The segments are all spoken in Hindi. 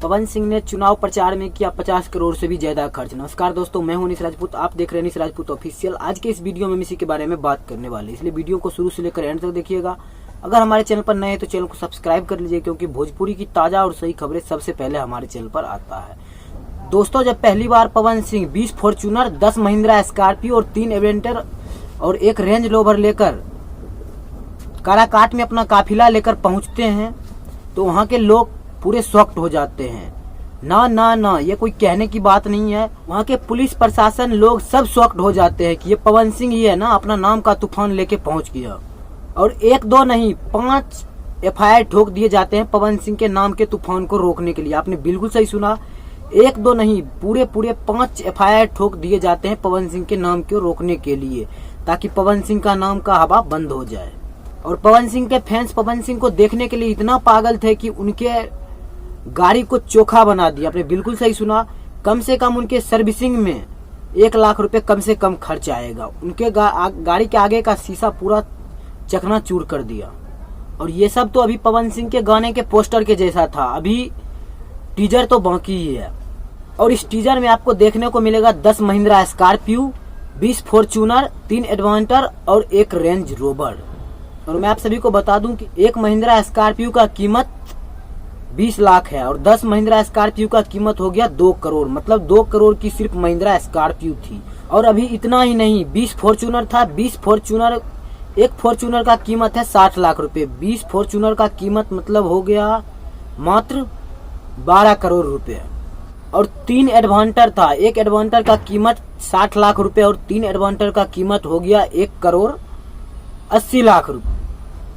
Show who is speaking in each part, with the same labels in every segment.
Speaker 1: पवन सिंह ने चुनाव प्रचार में किया 50 करोड़ से भी ज्यादा खर्च। नमस्कार दोस्तों, मैं हूं निश राजपूत, आप देख रहे हैं निश राजपूत ऑफिशियल। आज के इस वीडियो में हम इसी के बारे में बात करने वाले हैं, इसलिए वीडियो को शुरू से लेकर एंड तक देखिएगा। अगर हमारे चैनल पर नए हैं तो चैनल को सब्सक्राइब कर लीजिए, क्योंकि भोजपुरी की ताजा और सही खबरें सबसे पहले हमारे चैनल पर आता है। दोस्तों, जब पहली बार पवन सिंह 20 फॉर्च्यूनर, 10 महिंद्रा स्कॉर्पियो और 3 एवेंटर और एक रेंज रोवर लेकर काराकाट में अपना काफिला लेकर पहुंचते हैं तो वहां के लोग पूरे शॉक्ड हो जाते हैं। ना ना ना, ये कोई कहने की बात नहीं है। वहाँ के पुलिस प्रशासन लोग सब शॉक्ड हो जाते हैं कि ये पवन सिंह ही है ना, अपना नाम का तूफान लेके पहुंच गया। और 1 2 नहीं 5 FIR ठोक दिए जाते हैं पवन सिंह के नाम के तूफान को रोकने के लिए। आपने बिल्कुल सही सुना, 1 2 नहीं पूरे 5 FIR ठोक दिए जाते हैं पवन सिंह के नाम को रोकने के लिए, ताकि पवन सिंह का नाम का हवा बंद हो जाए। और पवन सिंह के फैंस पवन सिंह को देखने के लिए इतना पागल थे कि उनके गाड़ी को चोखा बना दिया। आपने बिल्कुल सही सुना, कम से कम उनके सर्विसिंग में 1 लाख रुपए कम से कम खर्च आएगा। उनके गाड़ी के आगे का शीशा पूरा चकनाचूर कर दिया। और ये सब तो अभी पवन सिंह के गाने के पोस्टर के जैसा था, अभी टीजर तो बाकी ही है। और इस टीजर में आपको देखने को मिलेगा 10 महिंद्रा स्कॉर्पियो, 20 फॉर्च्यूनर, 3 एडवेंटर और 1 रेंज रोवर। और मैं आप सभी को बता दूं कि 1 महिंद्रा स्कॉर्पियो का कीमत 20 लाख है और 10 महिंद्रा स्कॉर्पियो का कीमत हो गया 2 करोड़। मतलब 2 करोड़ की सिर्फ महिंद्रा स्कॉर्पियो थी। और अभी इतना ही नहीं, 20 फॉर्च्यूनर था, 20 फॉर्च्यूनर, 1 फॉर्च्यूनर का कीमत है 60 लाख रुपए। 20 फॉर्च्यूनर का कीमत मतलब हो गया मात्र 12 करोड़ रुपए। और 3 एडवेंटर था, 1 एडवेंटर का कीमत 60 लाख रुपए और 3 एडवेंटर का कीमत हो गया 1 करोड़ 80 लाख रुपए।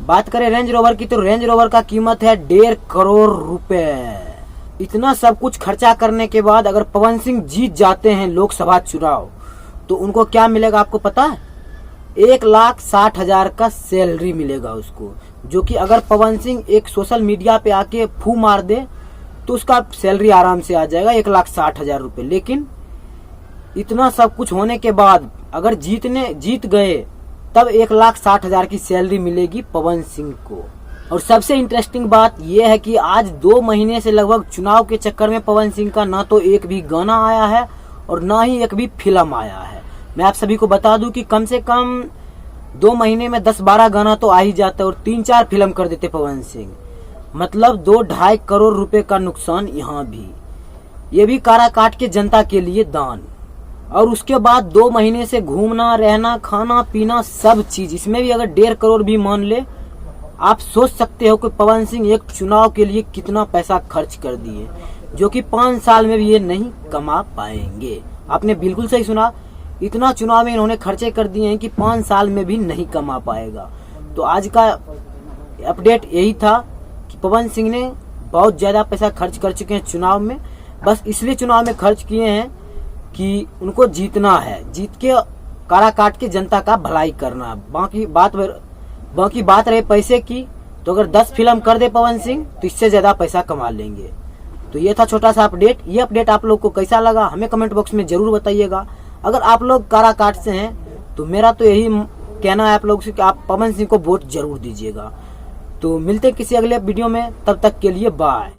Speaker 1: बात करें रेंज रोवर की तो रेंज रोवर का कीमत है 1.5 करोड़ रुपए। इतना सब कुछ खर्चा करने के बाद अगर पवन सिंह जीत जाते हैं लोकसभा चुनाव तो उनको क्या मिलेगा आपको पता है? 1,60,000 का सैलरी मिलेगा उसको, जो कि अगर पवन सिंह एक सोशल मीडिया पे आके फू मार दे तो उसका सैलरी आराम से आ जाएगा 1,60,000 रुपए। लेकिन इतना सब कुछ होने के बाद अगर जीत गए तब 1,60,000 की सैलरी मिलेगी पवन सिंह को। और सबसे इंटरेस्टिंग बात यह है कि आज 2 महीने से लगभग चुनाव के चक्कर में पवन सिंह का ना तो एक भी गाना आया है और ना ही एक भी फिल्म आया है। मैं आप सभी को बता दूं कि कम से कम 2 महीने में 10-12 गाना तो आ ही जाता है और 3-4 फिल्म कर देते पवन सिंह। मतलब 2-2.5 करोड़ रुपए का नुकसान यहाँ भी, ये भी काराकाट के जनता के लिए दान। और उसके बाद 2 महीने से घूमना, रहना, खाना पीना सब चीज, इसमें भी अगर 1.5 करोड़ भी मान ले, आप सोच सकते हो कि पवन सिंह एक चुनाव के लिए कितना पैसा खर्च कर दिए, जो कि 5 साल में भी ये नहीं कमा पाएंगे। आपने बिल्कुल सही सुना, इतना चुनाव में इन्होंने खर्चे कर दिए हैं कि 5 साल में भी नहीं कमा पाएगा। तो आज का अपडेट यही था कि पवन सिंह ने बहुत ज्यादा पैसा खर्च कर चुके हैं चुनाव में। बस इसलिए चुनाव में खर्च किए हैं कि उनको जीतना है, जीत के काराकाट के जनता का भलाई करना। बाकी बात रहे पैसे की, तो अगर 10 फिल्म कर दे पवन सिंह तो इससे ज्यादा पैसा कमा लेंगे। तो ये था छोटा सा अपडेट। ये अपडेट आप लोग को कैसा लगा हमें कमेंट बॉक्स में जरूर बताइएगा। अगर आप लोग काराकाट से हैं तो मेरा तो यही कहना है आप लोग से कि आप पवन सिंह को वोट जरूर दीजिएगा। तो मिलते किसी अगले वीडियो में, तब तक के लिए बाय।